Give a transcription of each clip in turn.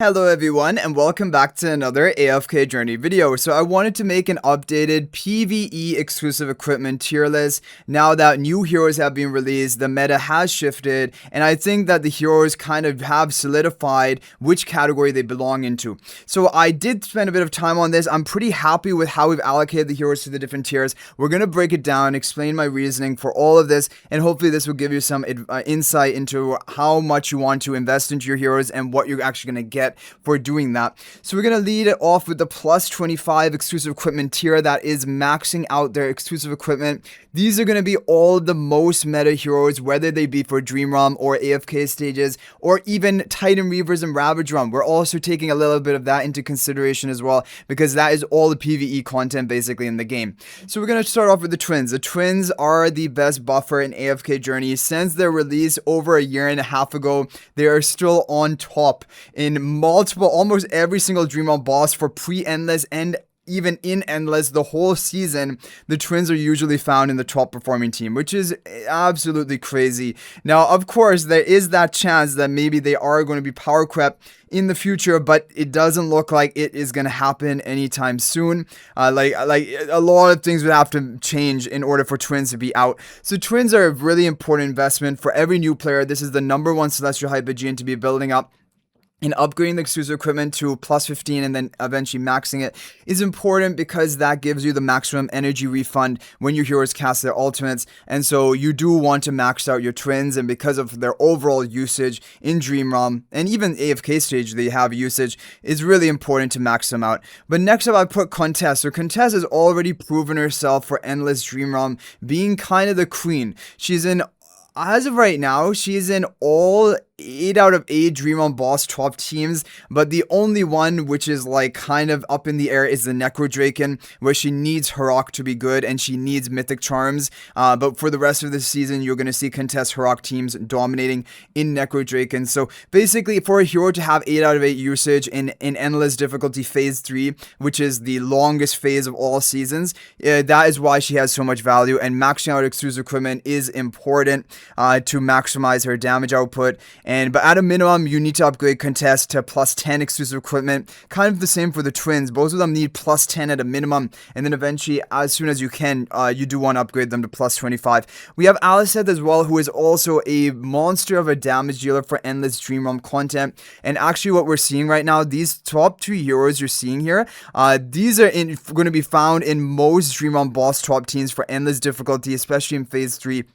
Hello everyone and welcome back to another AFK journey video. So I wanted to make an updated PvE exclusive equipment tier list. Now that new heroes have been released, the meta has shifted, and I think that the heroes kind of have solidified which category they belong into. So I did spend a bit of time on this. I'm pretty happy with how we've allocated the heroes to the different tiers. We're going to break it down, explain my reasoning for all of this, and hopefully this will give you some insight into how much you want to invest into your heroes and what you're actually going to get for doing that. So we're going to lead it off with the plus 25 exclusive equipment tier that is maxing out their exclusive equipment. These are going to be all the most meta heroes, whether they be for Dream Realm or AFK stages or even Titan Reavers and Ravage Realm. We're also taking a little bit of that into consideration as well, because that is all the PvE content basically in the game. So we're going to start off with the twins. The twins are the best buffer in AFK Journey. Since their release over a year and a half ago, they are still on top in multiple, almost every single Dream Realm boss for pre-endless and even in endless the whole season. The twins are usually found in the top performing team, which is absolutely crazy. Now, of course, there is that chance that maybe they are going to be power crept in the future, but it doesn't look like it is going to happen anytime soon. Like a lot of things would have to change in order for twins to be out. So twins are a really important investment for every new player. This is the #1 Celestial Hypogean to be building up. And upgrading the exclusive equipment to plus 15 and then eventually maxing it is important, because that gives you the maximum energy refund when your heroes cast their ultimates. And so you do want to max out your twins, and because of their overall usage in Dream Realm and even AFK stage they have usage, is really important to max them out. But next up I put Contest. So Contest has already proven herself for Endless Dream Realm, being kind of the queen. As of right now, she's in all 8 out of 8 Dream Realm boss top teams, but the only one which is like kind of up in the air is the Necro Draken, where she needs Harok to be good and she needs Mythic Charms. But for the rest of the season, you're going to see Contest Harok teams dominating in Necro Draken. So basically, for a hero to have 8 out of 8 usage in Endless Difficulty Phase 3, which is the longest phase of all seasons, that is why she has so much value, and maxing out exclusive equipment is important to maximize her damage output. But at a minimum, you need to upgrade Contest to plus 10 exclusive equipment. Kind of the same for the twins. Both of them need plus 10 at a minimum. And then eventually, as soon as you can, you do want to upgrade them to plus 25. We have Alicent as well, who is also a monster of a damage dealer for Endless Dream Realm content. And actually what we're seeing right now, these top 2 heroes you're seeing here, these are going to be found in most Dream Realm boss top teams for Endless Difficulty, especially in Phase 3.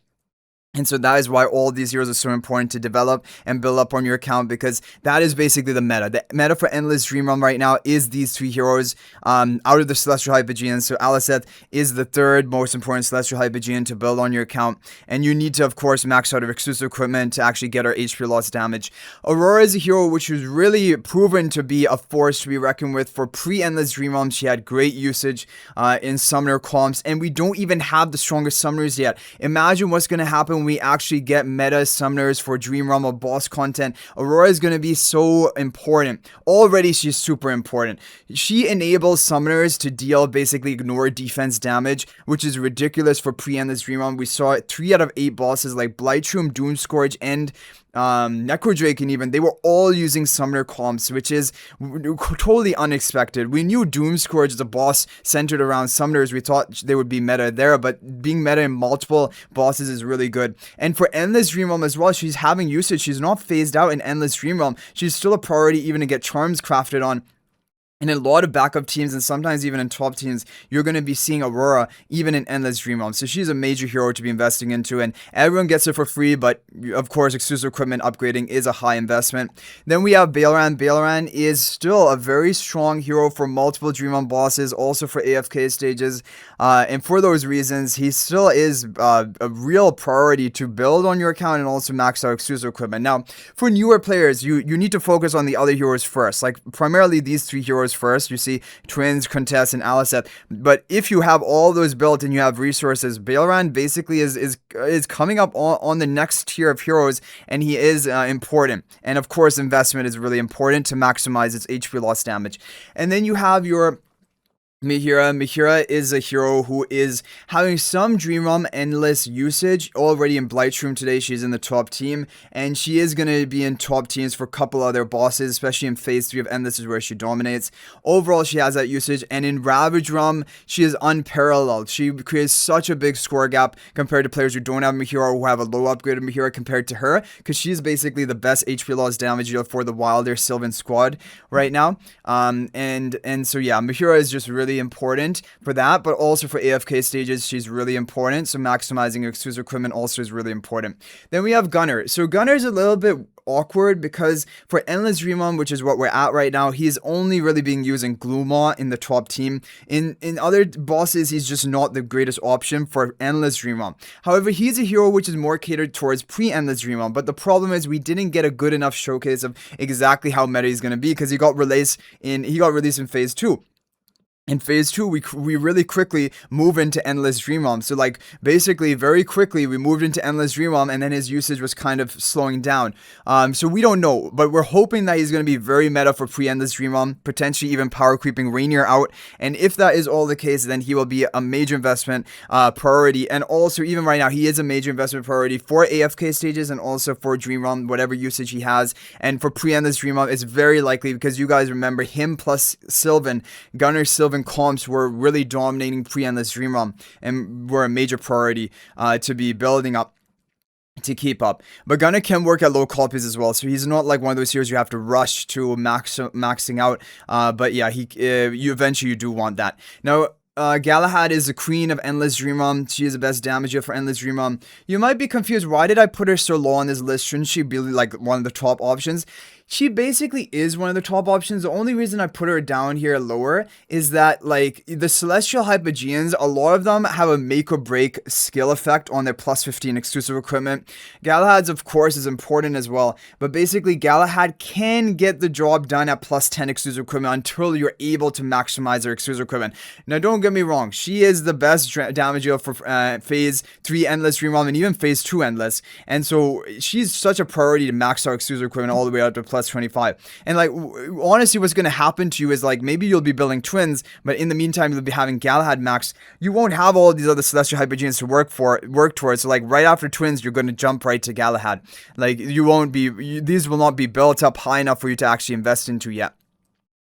And so that is why all these heroes are so important to develop and build up on your account, because that is basically the meta. The meta for Endless Dream Realm right now is these 3 heroes out of the Celestial Hypogean. So Alicent is the 3rd most important Celestial Hypogean to build on your account. And you need to, of course, max out her exclusive equipment to actually get her HP loss damage. Aurora is a hero which was really proven to be a force to be reckoned with for pre-Endless Dream Realm. She had great usage in summoner comps, and we don't even have the strongest summoners yet. Imagine what's going to happen we actually get meta summoners for Dream Realm or boss content. Aurora is going to be so important. Already she's super important. She enables summoners to deal basically ignore defense damage, which is ridiculous for pre-Endless Dream Realm. We saw it 3 out of 8 bosses like Blightshroom, Doomscourge, and Necro Draken even, they were all using summoner comps, which is totally unexpected. We knew Doomscourge is a boss centered around summoners. We thought they would be meta there, but being meta in multiple bosses is really good. And for Endless Dream Realm as well, she's having usage. She's not phased out in Endless Dream Realm. She's still a priority even to get charms crafted on. In a lot of backup teams, and sometimes even in top teams, you're going to be seeing Aurora even in Endless Dream Realm. So she's a major hero to be investing into, and everyone gets it for free, but of course exclusive equipment upgrading is a high investment. Then we have Baleran. Baleran is still a very strong hero for multiple Dream Realm bosses, also for AFK stages, and for those reasons, he still is a real priority to build on your account and also max out exclusive equipment. Now, for newer players, you need to focus on the other heroes first, like primarily these 3 heroes first. You see Twins, Contest, and Alicent. But if you have all those built and you have resources, Baleran basically is coming up on the next tier of heroes, and he is important. And of course, investment is really important to maximize its HP loss damage. And then you have your Mihira is a hero who is having some Dream Realm Endless usage already in Blightstream today. She's in the top team, and she is going to be in top teams for a couple other bosses, especially in Phase 3 of Endless is where she dominates. Overall, she has that usage, and in Ravage Realm, she is unparalleled. She creates such a big score gap compared to players who don't have Mihira or who have a low upgraded Mihira compared to her, because she's basically the best HP loss damage dealer for the Wilder Sylvan squad right now. And so yeah, Mihira is just really important for that, but also for AFK stages, she's really important. So maximizing your exclusive equipment also is really important. Then we have Gunner. So Gunner is a little bit awkward because for Endless Dream Realm, which is what we're at right now, he's only really being used in Gloomlaw in the top team. In other bosses, he's just not the greatest option for Endless Dream Realm. However, he's a hero which is more catered towards pre-Endless Dream Realm, but the problem is we didn't get a good enough showcase of exactly how meta he's going to be, because he got released in Phase 2. In Phase 2, we really quickly move into Endless Dream Realm. So like basically very quickly we moved into Endless Dream Realm, and then his usage was kind of slowing down. So we don't know, but we're hoping that he's going to be very meta for pre-Endless Dream Realm, potentially even power creeping Rainier out. And if that is all the case, then he will be a major investment priority. And also even right now, he is a major investment priority for AFK stages and also for Dream Realm, whatever usage he has. And for pre-Endless Dream Realm, it's very likely, because you guys remember him plus Sylvan, Gunner Sylvan comps were really dominating pre-Endless Dream Realm and were a major priority to be building up to keep up. But Gunner can work at low copies as well, so he's not like one of those heroes you have to rush to maxing out. But yeah, you eventually do want that. Now, Galahad is the queen of Endless Dream Realm. She is the best damager for Endless Dream Realm. You might be confused, why did I put her so low on this list? Shouldn't she be like one of the top options? She basically is one of the top options. The only reason I put her down here lower is that, like, the Celestial Hypogeans, a lot of them have a make or break skill effect on their plus 15 exclusive equipment. Galahad's, of course, is important as well, but basically Galahad can get the job done at plus 10 exclusive equipment until you're able to maximize her exclusive equipment. Now, don't get me wrong, she is the best damage dealer for Phase 3 Endless Dream Realm and even Phase 2 Endless, and so she's such a priority to max out exclusive equipment all the way up to plus 25. And like, honestly, what's going to happen to you is like, maybe you'll be building twins, but in the meantime you'll be having Galahad max. You won't have all of these other Celestial Hypogeans to work towards. So like right after twins, you're going to jump right to Galahad. Like, these will not be built up high enough for you to actually invest into yet.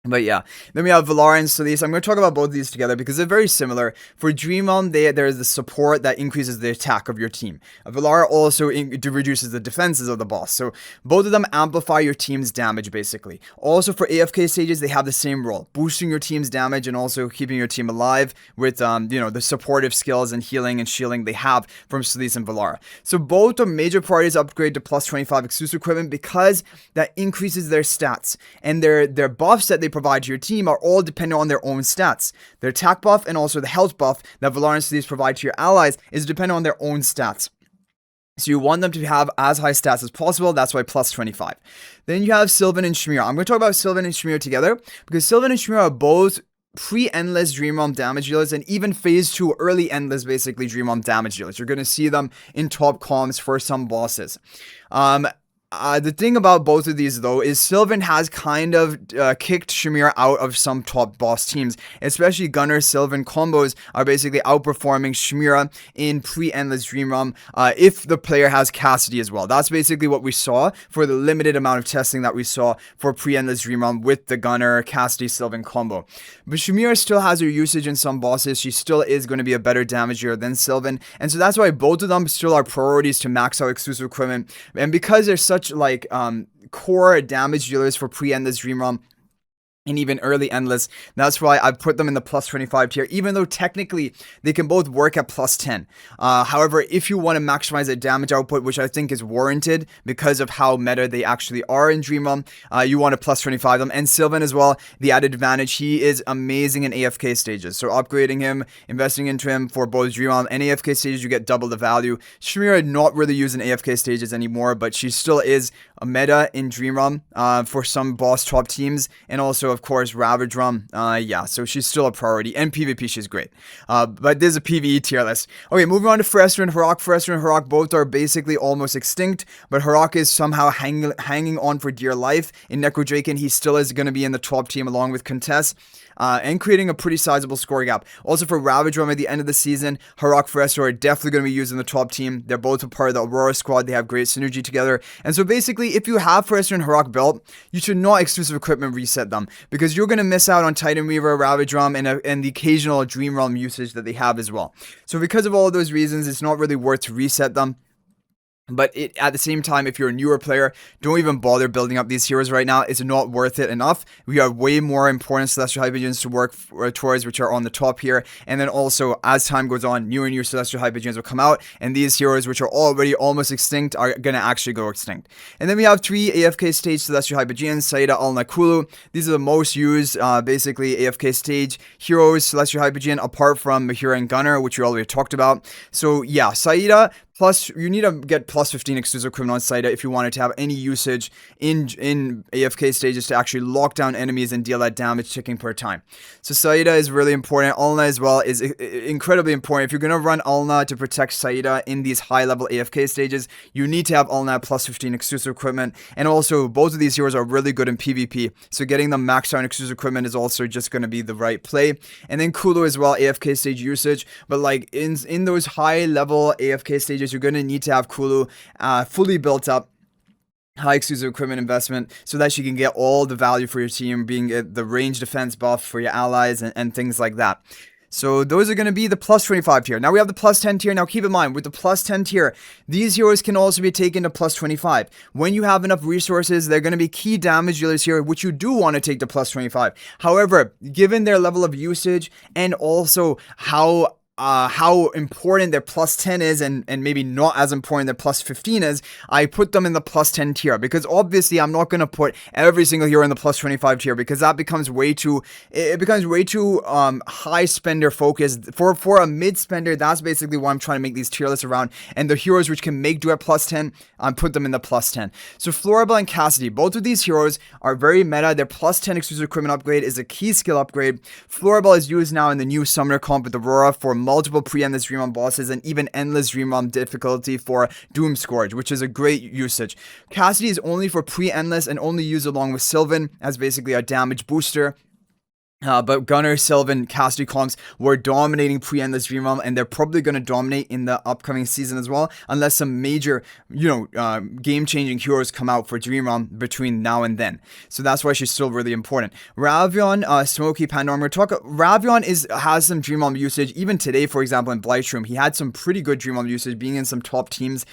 But yeah, then we have Valara and Solis. I'm going to talk about both of these together because they're very similar. For Dream Realm, there is the support that increases the attack of your team. Valara also reduces the defenses of the boss. So both of them amplify your team's damage, basically. Also for AFK stages, they have the same role, boosting your team's damage and also keeping your team alive with the supportive skills and healing and shielding they have from Solis and Valara. So both are major priorities upgrade to plus 25 exclusive equipment because that increases their stats, and their buffs that they provide to your team are all dependent on their own stats. Their attack buff and also the health buff that Valara and Solis provide to your allies is dependent on their own stats. So you want them to have as high stats as possible. That's why plus 25. Then you have Sylvan and Shmir. I'm going to talk about Sylvan and Shmir together because Sylvan and Shmir are both pre-Endless Dream Realm damage dealers and even Phase 2 early Endless basically Dream Realm damage dealers. You're going to see them in top comms for some bosses. The thing about both of these, though, is Sylvan has kind of kicked Shmir out of some top boss teams, especially Gunner Sylvan combos are basically outperforming Shmir in pre-Endless Dream Realm if the player has Cassidy as well. That's basically what we saw for the limited amount of testing that we saw for pre-Endless Dream Realm with the Gunner Cassidy Sylvan combo. But Shmir still has her usage in some bosses. She still is going to be a better damager than Sylvan, and so that's why both of them still are priorities to max out exclusive equipment. And because they're such like core damage dealers for pre-Endless Dream Realm and even early Endless, that's why I put them in the plus 25 tier, even though technically they can both work at plus 10. However, if you want to maximize the damage output, which I think is warranted because of how meta they actually are in Dream Realm, you want to plus 25 them. And Sylvan as well, the added advantage, he is amazing in AFK stages. So upgrading him, investing into him for both Dream Realm and AFK stages, you get double the value. Shmir not really using AFK stages anymore, but she still is a meta in Dream Realm for some boss top teams, and also of course Ravage Realm. Yeah, so she's still a priority, and PvP she's great. But there's a PvE tier list. Okay, moving on to Forester and Harok. Forester and Harok both are basically almost extinct, but Harok is somehow hanging on for dear life. In Necrodraken, he still is going to be in the top team along with Contest. and creating a pretty sizable score gap. Also for Ravage Rum at the end of the season, Harok Forresto are definitely going to be used in the top team. They're both a part of the Aurora squad. They have great synergy together. And so basically, if you have Forresto and Harok built, you should not exclusive equipment reset them, because you're going to miss out on Titan Weaver, Ravage Rum, and the occasional Dream Realm usage that they have as well. So because of all of those reasons, it's not really worth to reset them. But at the same time, if you're a newer player, don't even bother building up these heroes right now. It's not worth it enough. We have way more important Celestial Hypogeans to work towards, which are on the top here. And then also, as time goes on, newer and newer Celestial Hypogeans will come out. And these heroes, which are already almost extinct, are going to actually go extinct. And then we have 3 AFK stage Celestial Hypogeans, Saida, Alna, Kulu. These are the most used, basically, AFK stage heroes, Celestial Hypogean, apart from Mahira and Gunner, which we already talked about. So yeah, Saida. Plus, you need to get plus 15 exclusive equipment on Saida if you wanted to have any usage in AFK stages to actually lock down enemies and deal that damage ticking per time. So Saida is really important. Alna as well is incredibly important. If you're going to run Alna to protect Saida in these high level AFK stages, you need to have Alna plus 15 exclusive equipment. And also, both of these heroes are really good in PvP. So getting them maxed out in exclusive equipment is also just going to be the right play. And then Kulu as well, AFK stage usage. But like in those high level AFK stages, you're going to need to have Kulu fully built up, high exclusive equipment investment, so that she can get all the value for your team, being the range defense buff for your allies and things like that. So those are going to be the plus 25 tier. Now we have the plus 10 tier. Now keep in mind, with the plus 10 tier, these heroes can also be taken to plus 25. When you have enough resources, they're going to be key damage dealers here, which you do want to take to plus 25. However, given their level of usage and also how important their plus 10 is and maybe not as important their plus 15 is, I put them in the plus 10 tier, because obviously I'm not going to put every single hero in the plus 25 tier, because that becomes way too high spender focused. For a mid spender, that's basically what I'm trying to make these tier lists around, and the heroes which can make do at plus 10, I put them in the plus 10. So Floribel and Cassidy, both of these heroes are very meta. Their plus 10 exclusive equipment upgrade is a key skill upgrade. Floribel is used now in the new summoner comp with Aurora for multiple pre-endless Dream Realm bosses and even endless Dream Realm difficulty for Doom Scourge, which is a great usage. Cassidy is only for pre-endless and only used along with Sylvan as basically a damage booster. But Gunner, Sylvan, Cassidy comps were dominating pre-endless Dream Realm, and they're probably going to dominate in the upcoming season as well, unless some major, game-changing heroes come out for Dream Realm between now and then. So that's why she's still really important. Ravion, Smokey, Pandora. We're talking. Ravion has some Dream Realm usage. Even today, for example, in Blightstroom, he had some pretty good Dream Realm usage, being in some top teams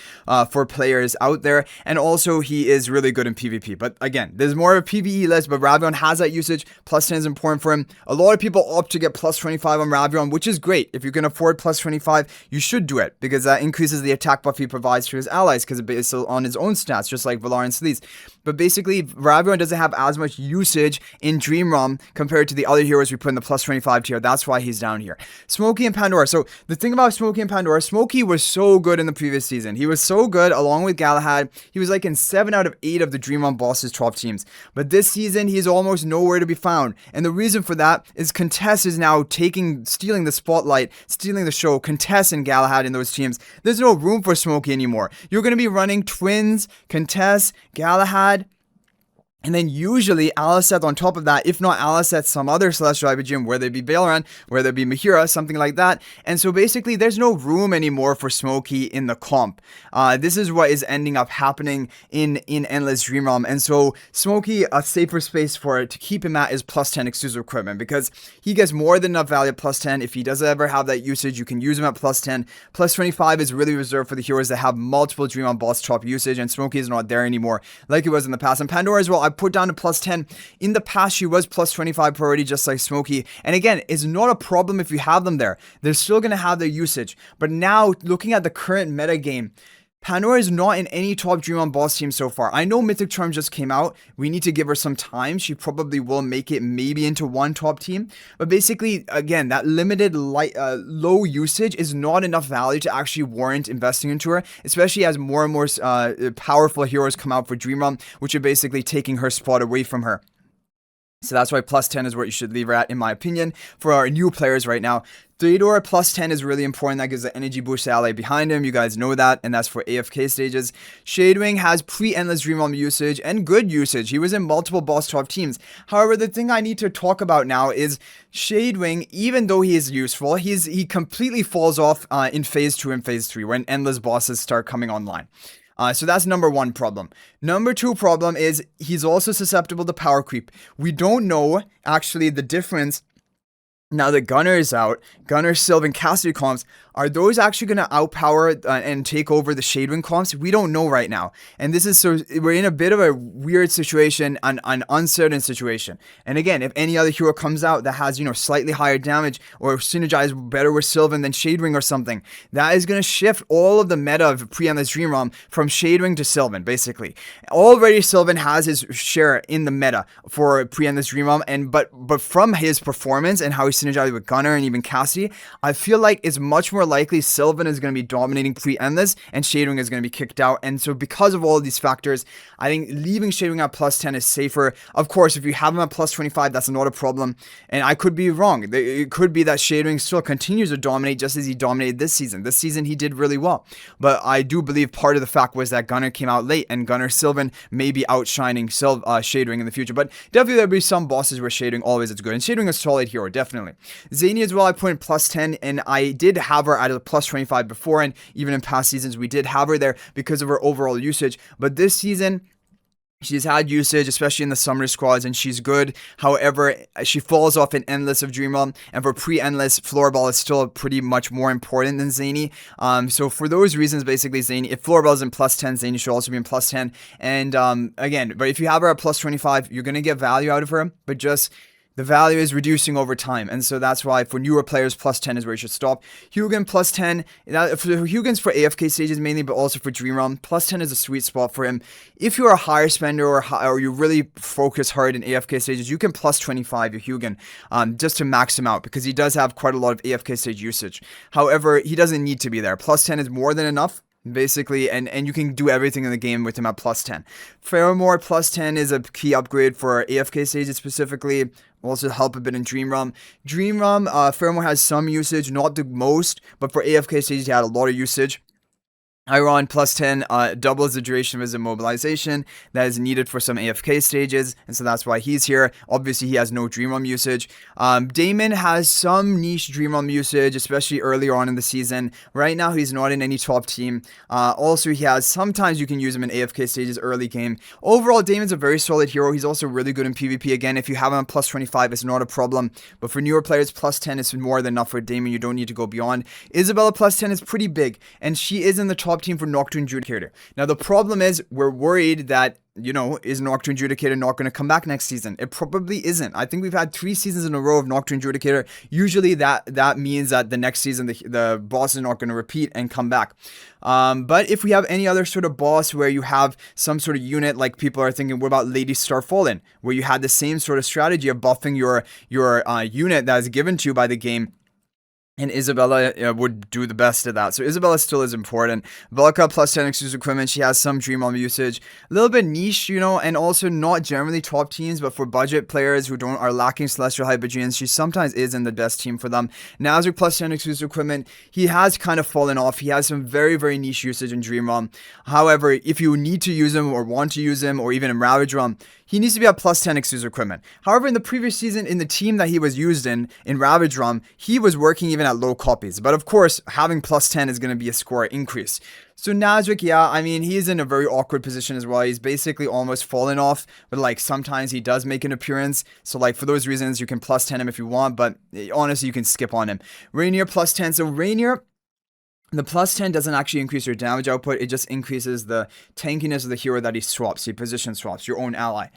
for players out there, and also he is really good in PvP. But again, there's more of a PvE list, but Ravion has that usage. Plus 10 is important for him. A lot of people opt to get plus 25 on Ravion, which is great. If you can afford plus 25, you should do it, because that increases the attack buff he provides to his allies, because it's on his own stats, just like Valar and Sleaze. But basically, Ravion doesn't have as much usage in Dream Realm compared to the other heroes we put in the plus 25 tier. That's why he's down here. Smokey and Pandora. So the thing about Smokey and Pandora, Smokey was so good in the previous season. He was so good along with Galahad. He was like in 7 out of 8 of the Dream Realm bosses top teams. But this season, he's almost nowhere to be found. And the reason for that is Contest is now stealing the spotlight, stealing the show. Contest and Galahad in those teams. There's no room for Smokey anymore. You're going to be running Twins, Contest, Galahad, and then usually Alicent on top of that, if not Alicent, some other Celestial Hypogean, whether it be Baleran, whether it be Mahira, something like that. And so basically there's no room anymore for Smokey in the comp. This is what is ending up happening in Endless Dream Realm. And so Smokey, a safer space for it to keep him at is plus 10 exclusive equipment, because he gets more than enough value at plus 10. If he does ever have that usage, you can use him at plus 10. Plus 25 is really reserved for the heroes that have multiple Dream Realm boss top usage, and Smokey is not there anymore like it was in the past. And Pandora as well, I put down to plus 10. In the past, she was plus 25 priority, just like Smokey. And again, it's not a problem if you have them there. They're still going to have their usage. But now, looking at the current meta game, Pandora is not in any top Dream Realm boss team so far. I know Mythic Charm just came out. We need to give her some time. She probably will make it maybe into one top team. But basically, again, that limited low usage is not enough value to actually warrant investing into her, especially as more and more powerful heroes come out for Dream Realm, which are basically taking her spot away from her. So that's why plus 10 is what you should leave her at, in my opinion, for our new players right now. Theodore plus 10 is really important. That gives the energy boost to ally behind him. You guys know that, and that's for AFK stages. Shadewing has pre-endless Dream Realm usage and good usage. He was in multiple boss top teams. However, the thing I need to talk about now is Shadewing, even though he is useful, he completely falls off in phase 2 and phase 3 when endless bosses start coming online. So that's number one problem. Number two problem is he's also susceptible to power creep. We don't know actually the difference. Now that Gunner is out, Gunner, Sylvan, Cassidy comps, are those actually going to outpower and take over the Shadewing comps? We don't know right now. And this is so, we're in a bit of a weird situation, an uncertain situation. And again, if any other hero comes out that has, slightly higher damage or synergize better with Sylvan than Shadewing or something, that is going to shift all of the meta of pre-endless Dream Realm from Shadewing to Sylvan, basically. Already Sylvan has his share in the meta for pre-endless Dream Realm, but from his performance and how he synergized with Gunner and even Cassidy, I feel like it's much more likely Sylvan is going to be dominating pre-endless and Shadewing is going to be kicked out. And so because of all of these factors, I think leaving Shadewing at plus 10 is safer. Of course, if you have him at plus 25, that's not a problem. And I could be wrong. It could be that Shadewing still continues to dominate just as he dominated this season. This season, he did really well. But I do believe part of the fact was that Gunner came out late and Gunner Sylvan may be outshining Shadewing in the future. But definitely there'll be some bosses where Shadewing always is good. And Shadewing is a solid hero, definitely. Zany as well, I put in plus 10, and I did have her at a plus 25 before, and even in past seasons, we did have her there because of her overall usage. But this season, she's had usage, especially in the summer squads, and she's good. However, she falls off in Endless of Dream Realm, and for pre-Endless, Floorball is still pretty much more important than Zany. So for those reasons, basically, Zany, if Floorball is in plus 10, Zany should also be in plus 10. And again, but if you have her at plus 25, you're going to get value out of her, but just the value is reducing over time, and so that's why for newer players, plus 10 is where you should stop. Hugin plus 10, Hugin's for AFK stages mainly, but also for Dream Realm. Plus 10 is a sweet spot for him. If you're a higher spender or you really focus hard in AFK stages, you can plus 25 your Hugin just to max him out, because he does have quite a lot of AFK stage usage. However, he doesn't need to be there. Plus 10 is more than enough, basically, and you can do everything in the game with him at plus 10. Pheromore plus 10 is a key upgrade for AFK stages specifically. Also help a bit in Dream Realm. Dream Realm, Pheromore has some usage, not the most, but for AFK stages, he had a lot of usage. Iron plus 10 doubles the duration of his immobilization that is needed for some AFK stages, and so that's why he's here. Obviously, he has no Dream Realm usage. Damon has some niche Dream Realm usage, especially earlier on in the season. Right now, he's not in any top team. Also, he has, sometimes you can use him in AFK stages early game. Overall, Damon's a very solid hero. He's also really good in PvP. Again, if you have him at plus 25, it's not a problem. But for newer players, plus 10 is more than enough for Damon. You don't need to go beyond. Isabella plus 10 is pretty big, and she is in the top team for Nocturne Judicator. Now, the problem is we're worried that, is Nocturne Judicator not going to come back next season? It probably isn't. I think we've had 3 seasons in a row of Nocturne Judicator. Usually that means that the next season the boss is not going to repeat and come back. But if we have any other sort of boss where you have some sort of unit, like people are thinking, what about Lady Starfallen, where you had the same sort of strategy of buffing your unit that is given to you by the game, and Isabella would do the best of that. So Isabella still is important. Velka plus 10 exclusive equipment. She has some Dream Realm usage. A little bit niche, and also not generally top teams, but for budget players who are lacking Celestial Hypogeans, she sometimes is in the best team for them. Nazir plus 10 exclusive equipment. He has kind of fallen off. He has some very, very niche usage in Dream Realm. However, if you need to use him or want to use him, or even in Ravage Realm, he needs to be at plus 10 exclusive equipment. However, in the previous season, in the team that he was used in Ravage Realm, he was working even at low copies. But of course, having plus 10 is going to be a score increase. So Nazric, yeah, I mean, he's in a very awkward position as well. He's basically almost fallen off, but sometimes he does make an appearance. So for those reasons, you can plus 10 him if you want, but honestly, you can skip on him. Rainier plus 10. So Rainier, the plus 10 doesn't actually increase your damage output. It just increases the tankiness of the hero that he swaps. He position swaps, your own ally.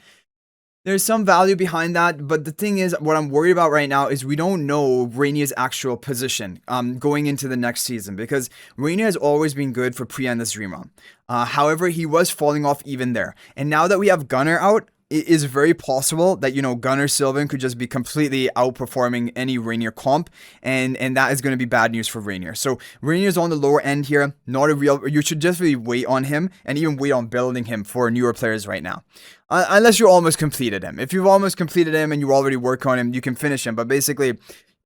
There's some value behind that, but the thing is, what I'm worried about right now is we don't know Rainier's actual position going into the next season, because Rainier has always been good for pre-Endless Dream Realm. However, he was falling off even there. And now that we have Gunner out, it is very possible that, you know, Gunnar Sylvan could just be completely outperforming any Rainier comp, and that is going to be bad news for Rainier. So Rainier's on the lower end here, not a real, you should just really wait on him and even wait on building him for newer players right now. Unless you almost completed him. If you've almost completed him and you already work on him, you can finish him. But basically,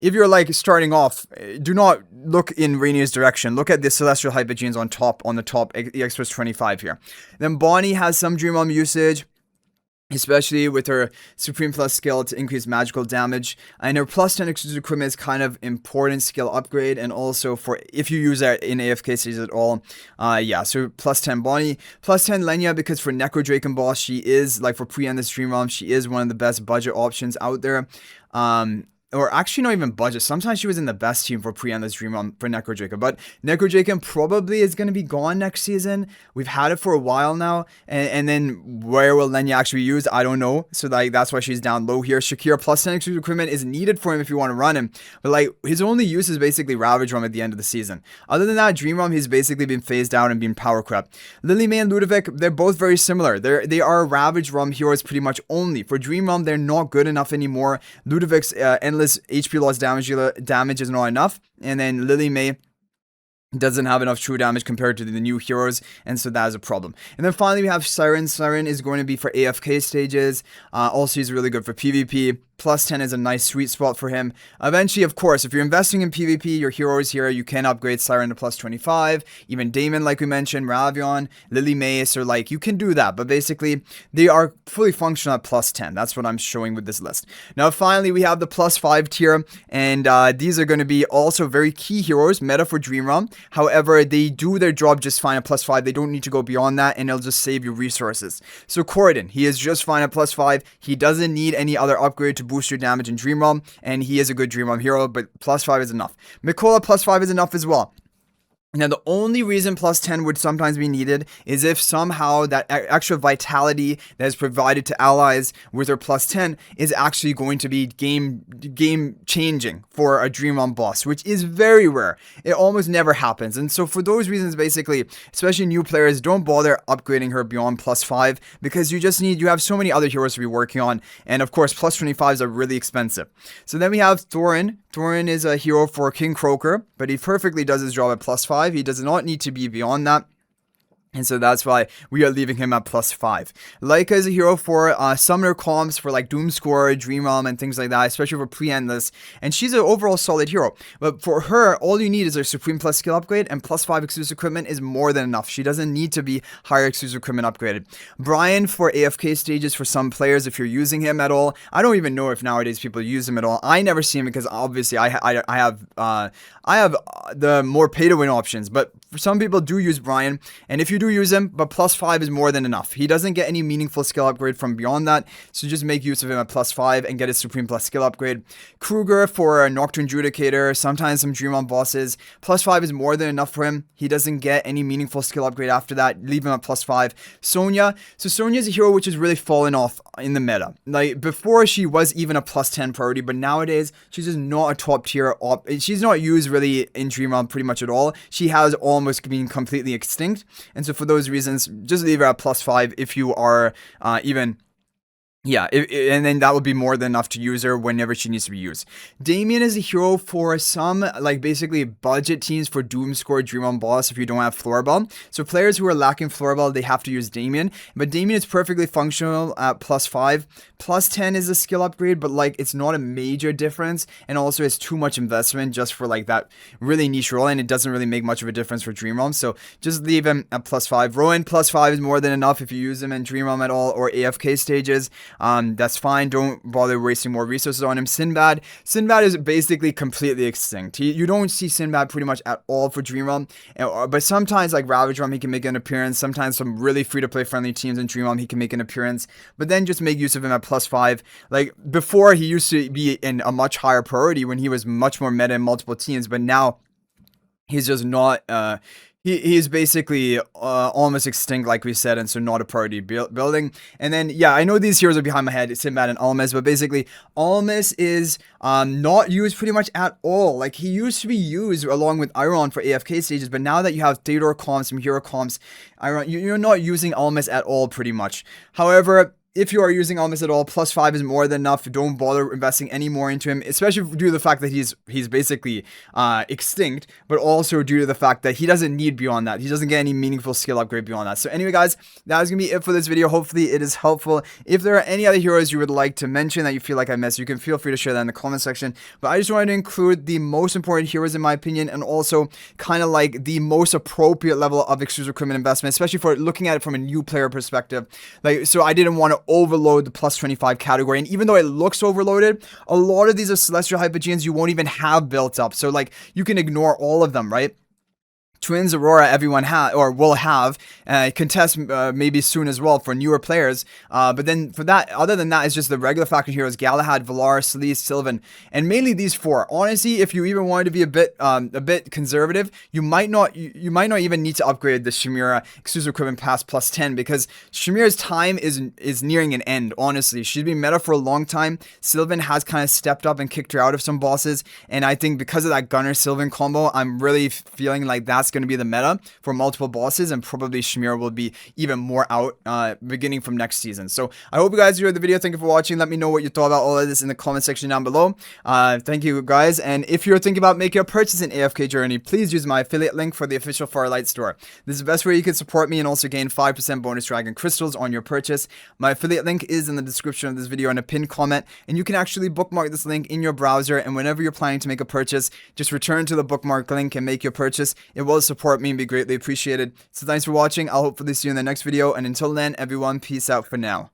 if you're like starting off, do not look in Rainier's direction. Look at the Celestial Hypogenes on the top EX+25 here. Then Bonnie has some Dream Realm usage, especially with her Supreme Plus skill to increase magical damage. And her plus 10 exclusive equipment is kind of important skill upgrade, and also for if you use that in AFK stages at all. Yeah, so plus 10 Bonnie, plus 10 Lenya, because for Necro Draken boss, she is, like for pre-end this Dream Realm, she is one of the best budget options out there. Or actually not even budget. Sometimes she was in the best team for pre-endless Dream Realm for Necro Draken. But Necro Draken probably is going to be gone next season. We've had it for a while now. And then where will Lenya actually be used? I don't know. So like that's why she's down low here. Shakira plus 10 exclusive equipment is needed for him if you want to run him. But like his only use is basically Ravage Realm at the end of the season. Other than that, Dream Realm, he's basically been phased out and been power crept. Lily May and Ludovic, they're both very similar. They are Ravage Realm heroes pretty much only. For Dream Realm, they're not good enough anymore. Ludovic's endless HP loss damage is not enough, and then Lily May doesn't have enough true damage compared to the new heroes, and so that is a problem. And then finally we have Siren. Siren is going to be for AFK stages. Also he's really good for PvP. Plus 10 is a nice sweet spot for him. Eventually, of course, if you're investing in PvP, your heroes here, you can upgrade Siren to plus 25. Even Damon, like we mentioned, Ravion, Lily Mace, or like, you can do that. But basically, they are fully functional at plus 10. That's what I'm showing with this list. Now, finally, we have the plus 5 tier. And these are going to be also very key heroes, meta for Dream Realm. However, they do their job just fine at plus 5. They don't need to go beyond that, and it'll just save you resources. So Corridon, he is just fine at plus 5. He doesn't need any other upgrade to boost your damage in Dream Realm, and he is a good Dream Realm hero, but plus 5 is enough. Mikola plus 5 is enough as well. Now, the only reason plus 10 would sometimes be needed is if somehow that extra vitality that is provided to allies with her plus 10 is actually going to be game changing for a Dream Realm boss, which is very rare. It almost never happens. And so for those reasons, basically, especially new players, don't bother upgrading her beyond plus 5, because you have so many other heroes to be working on. And of course, plus 25s are really expensive. So then we have Thorin. Thorin is a hero for King Croker, but he perfectly does his job at plus 5. He does not need to be beyond that. And so that's why we are leaving him at plus 5. Leica is a hero for summoner comps for like Doomscore, Dream Realm, and things like that, especially for pre-endless. And she's an overall solid hero. But for her, all you need is her Supreme Plus skill upgrade, and plus 5 exclusive equipment is more than enough. She doesn't need to be higher exclusive equipment upgraded. Brian for AFK stages for some players if you're using him at all. I don't even know if nowadays people use him at all. I never see him because obviously I have the more pay-to-win options. But for some people do use Brian, and if you do use him, but plus 5 is more than enough. He doesn't get any meaningful skill upgrade from beyond that, so just make use of him at plus 5 and get his Supreme Plus skill upgrade. Kruger for a Nocturne Judicator, sometimes some Dream Realm bosses. Plus 5 is more than enough for him. He doesn't get any meaningful skill upgrade after that. Leave him at plus 5. Sonya. So Sonya is a hero which has really fallen off in the meta. Like before, she was even a plus 10 priority, but nowadays she's just not a top tier she's not used really in Dream Realm pretty much at all. She has almost been completely extinct, and so for those reasons, just leave her at plus 5 if you are even. Yeah, and then that would be more than enough to use her whenever she needs to be used. Damien is a hero for some, like, basically budget teams for Doomscore Dream Realm boss if you don't have Floorball. So players who are lacking Floorball, they have to use Damien. But Damien is perfectly functional at plus 5. Plus 10 is a skill upgrade, but, like, it's not a major difference. And also, it's too much investment just for, like, that really niche role. And it doesn't really make much of a difference for Dream Realm. So just leave him at plus 5. Rowan plus 5 is more than enough if you use him in Dream Realm at all or AFK stages. That's fine. Don't bother wasting more resources on him. Sinbad is basically completely extinct. You don't see Sinbad pretty much at all for Dream Realm, but sometimes like Ravage Realm he can make an appearance. Sometimes some really free-to-play friendly teams in Dream Realm he can make an appearance, but then just make use of him at plus 5. Like before, he used to be in a much higher priority when he was much more meta in multiple teams, but now he's just not. He's basically almost extinct, like we said, and so not a priority building. And then, yeah, I know these heroes are behind my head, Sinbad and Almas, but basically, Almas is not used pretty much at all. Like, he used to be used along with Iron for AFK stages, but now that you have Theodore comps, some hero comps, Iron, you're not using Almas at all pretty much. However, if you are using Almas at all, +5 is more than enough. Don't bother investing any more into him, especially due to the fact that he's basically extinct, but also due to the fact that he doesn't need beyond that. He doesn't get any meaningful skill upgrade beyond that. So anyway, guys, that is going to be it for this video. Hopefully it is helpful. If there are any other heroes you would like to mention that you feel like I missed, you can feel free to share that in the comment section. But I just wanted to include the most important heroes in my opinion, and also kind of like the most appropriate level of exclusive equipment investment, especially for looking at it from a new player perspective. Like, so I didn't want to overload the +25 category, and even though it looks overloaded, a lot of these are celestial hypogeans you won't even have built up, so like you can ignore all of them, right? Twins Aurora everyone will have contest maybe soon as well for newer players, but then for that, other than that, it's just the regular faction heroes: Galahad, Valar, Sleece, Sylvan, and mainly these four. Honestly, if you even wanted to be a bit conservative, you might not even need to upgrade the Chimera exclusive equipment past +10, because Chimera's time is nearing an end. Honestly, she's been meta for a long time. Sylvan has kind of stepped up and kicked her out of some bosses, and I think because of that Gunner Sylvan combo, I'm really feeling like that's going to be the meta for multiple bosses, and probably Chimera will be even more out beginning from next season. So I hope you guys enjoyed the video. Thank you for watching. Let me know what you thought about all of this in the comment section down below. Thank you guys, and if you're thinking about making a purchase in AFK Journey, please use my affiliate link for the official Farlight store. This is the best way you can support me and also gain 5% bonus dragon crystals on your purchase. My affiliate link is in the description of this video and a pinned comment, and you can actually bookmark this link in your browser, and whenever you're planning to make a purchase, just return to the bookmark link and make your purchase. It will support me and be greatly appreciated. So thanks for watching. I'll hopefully see you in the next video, and until then, everyone, peace out for now.